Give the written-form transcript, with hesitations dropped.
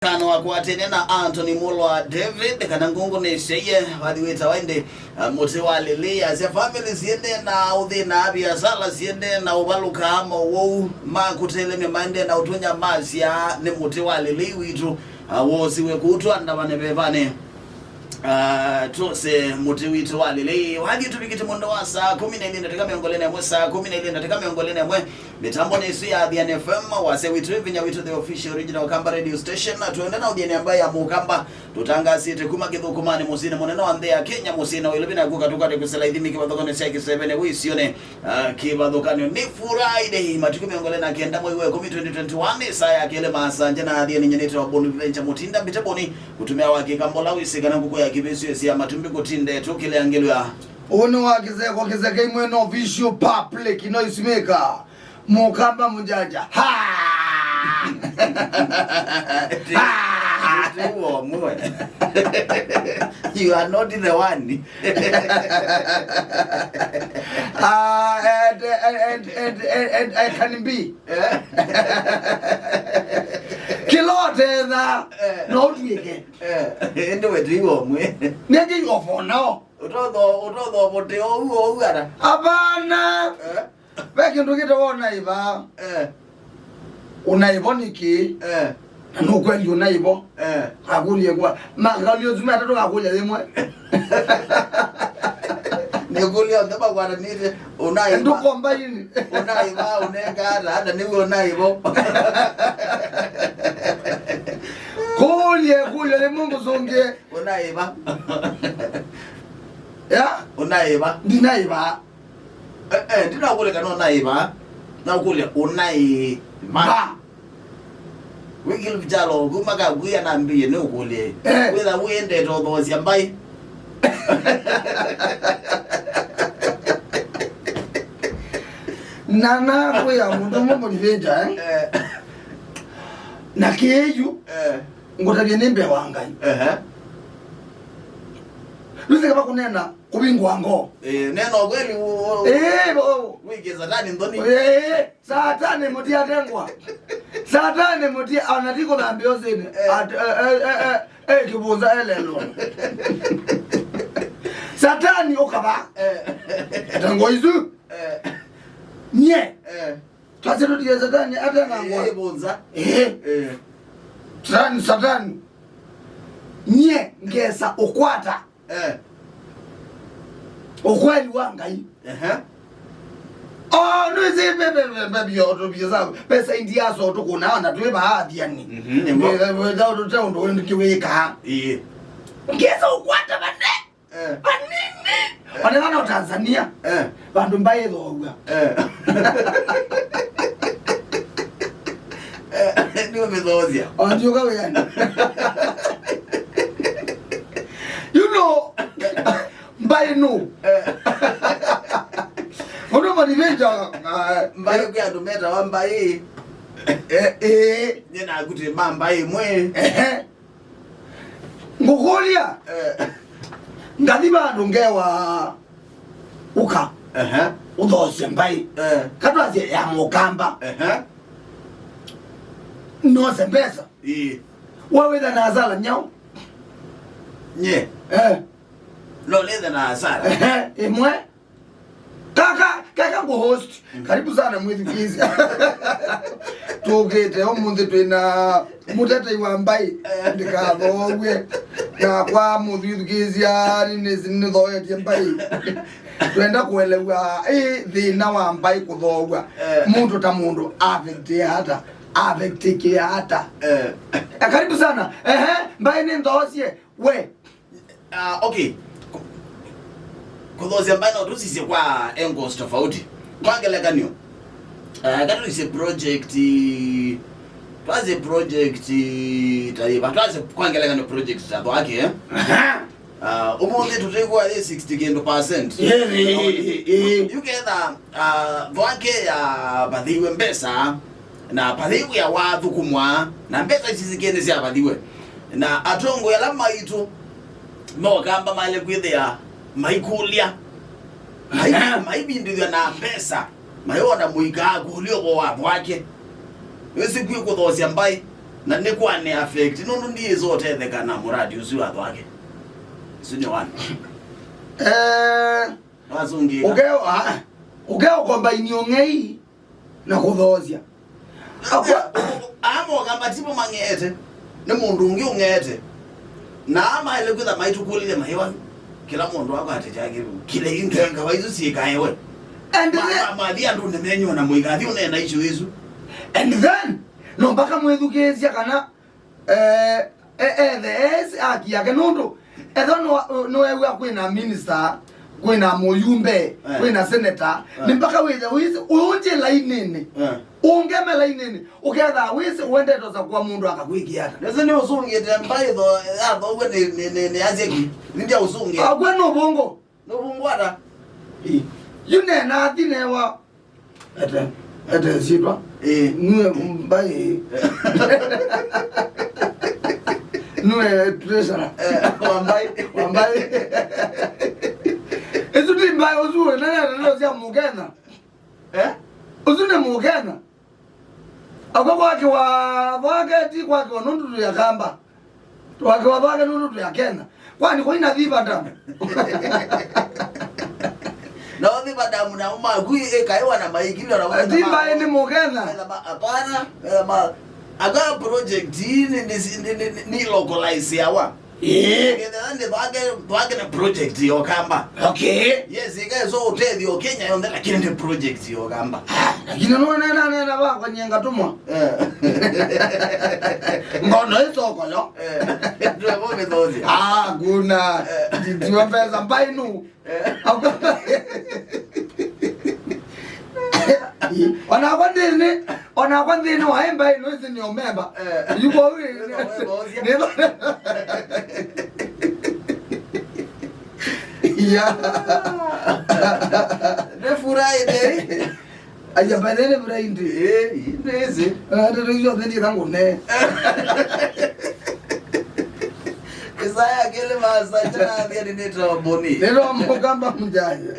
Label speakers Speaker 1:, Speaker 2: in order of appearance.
Speaker 1: Kano wakwatene na Anthony Mulwa David kana ngungu ne sheye wadiweta wainde mote walele as a family siende na udhi na abia sala siende na ubaluka ama wo makutele me mande na utunya masia ne mote walele witu wo siwe kutwa ndabane bevane tose mote witu walele wadi tubikite mondo wa saa 14 ndika miongolene mwe saa 14 ndika miongolene mwe mitambo ne isi ya Bian FM wase witu vinya witu the official original Kamba radio station na tuende na udieni ambaye amukamba tutangazite kuma githukumani musine moneno andea Kenya musine wilibina kukatuka de kusela idimi kibadhokane cheki 7 wisione kibadhokane ni Friday matuku miongolene akienda mwe 2021 saa ya kile masanje na adieni nyenito wa Bonu Venture Mutinda bitaboni kutumia wakikambola wisigana kuko ya kibesio ya matumbi kutinde tukile angelwa
Speaker 2: ono wakizeko kizeke imweno visual public inoisimeka mukamba munjaja ha
Speaker 1: you are not the one.
Speaker 2: And I can be kilote na not weekend
Speaker 1: Anyway, do you mwe
Speaker 2: nege you for now
Speaker 1: utodo bote o ara
Speaker 2: abana beke ndukite wona iba unaibo niki no kweli unaibo akulie kwa magalio zuma tatu akulia lemwe
Speaker 1: nikulia ndaba kwa nini unaiba
Speaker 2: ndukomba yini
Speaker 1: unaiba uneka hata niwe unaibo
Speaker 2: kulie le Mungu zonge
Speaker 1: unaiba
Speaker 2: ya
Speaker 1: unaiba
Speaker 2: dinaiba
Speaker 1: ndina kule kana unaiba na kule unaiba wiki vijalo kumaka kuya na mbiye ne ukule whether uende to those ambai
Speaker 2: nana kuya mundu mo Venture na keju ngotabye nembe wangai luze kama kunena kubingwa ngo
Speaker 1: neno kweli wiki satani ndoni
Speaker 2: satani mutia tengwa satani mutia anatiko na mbio zini kibunza elelo satani okaba tango izu nye twazero dia satani ata nangwa
Speaker 1: kibunza
Speaker 2: satani nye ngesa okwata okweli wangai nuzi bebe yoto biza pesa india so to kuna na tuwe baadhi yani without to tell ndo ndikiweka ngeza ukwata bane banini wanana Tanzania bandu mbaye dhogwa
Speaker 1: ndio mezozia
Speaker 2: ndio kawe yani you know mbaye no ono madivenja
Speaker 1: mbaye kwa ndumeta wa mbaye nina kuti mbaye mwe
Speaker 2: ngokolia ngadiba ndongewa uka udose mbaye katwaze ya mukamba no sembesa wewe na azala nyao
Speaker 1: nye lo leza na asara
Speaker 2: imwe kaka ngo host karibu sana mwezi kizi tugete omunde twina mutete wambai ndikabogwe na kwa mudhidu kizi ari nezini dhoye tiambai twenda kuelewa thina wambai kuthogwa mundu ta mundu avekte hata karibu sana mbai ni ndosie we
Speaker 1: okay kuthozia mbana utusise kwa angles tofauti kwangelekanio katu ise project taiba twaze kwangelekanio project tato ake umonde tutekwa 60% you get voake ya badhiwe mbesa na badhiwe ya wathu kumwa na mbesa chizikene sia badhiwe na atongo ya lama itu no kamba male kwithia maikulia maibindithio na pesa mayona muiga kulio bo wathu wake wesi kwi kuthosia mbai na ne kwa ne affect no ndi zote the kana muradi usiwa twake sinyo wana wazungi
Speaker 2: ugeo kwamba iniongei na kuthozia
Speaker 1: amo kama tipo mangete ne mundu ungi ungete na ama ile kwitha maitu kulile maiwa kila mundu wako atejage kile ingenga waizu sikaewe
Speaker 2: and
Speaker 1: mathi andu ne menyo na muigathi unena icio isu
Speaker 2: and then no mpaka mwethukezia kana the aki yake nundu etho no ewe kwina minister kwina muyumbe kwina senator ni mpaka wije unje lainini ungeme lainini uketha wisi uende toza kwa mundu akakwikia
Speaker 1: nese ni usungite mbaitho atho we ni azeki ndia usungi
Speaker 2: agwe no bongo
Speaker 1: ata
Speaker 2: yune na thinewa ete sitwa nue mbai nue treasure wambai ezu ni mbai ozu nene sia mugena ozu ne mugena akwa wake kwake nundu ya kamba wake nundu ya kena kwani kwa ina dhiba damu
Speaker 1: na othi badamu na magui ekaiwa na maikilo na wana
Speaker 2: dhiba ni mugena
Speaker 1: hapana aga project ni localize yawa Wage na project yokamba.
Speaker 2: Okay.
Speaker 1: Yes, ikazo utethio Kenya yonde lakini ni project yokamba.
Speaker 2: Lakini nena ba kwa nyenga tumwa. Ngono isoko yo.
Speaker 1: Ndio mwe dozi.
Speaker 2: Guna. Ndio pesa mbainu. Wanakwandini waemba ino isi ni omemba. Yuko hui.
Speaker 1: Ne furai de.
Speaker 2: Aya badene furai ndi.
Speaker 1: Ndezi.
Speaker 2: Ndio hiyo ndio tangu ne.
Speaker 1: Isaya kile masacha ndio ndio boni.
Speaker 2: Ndio mkamba mjaya.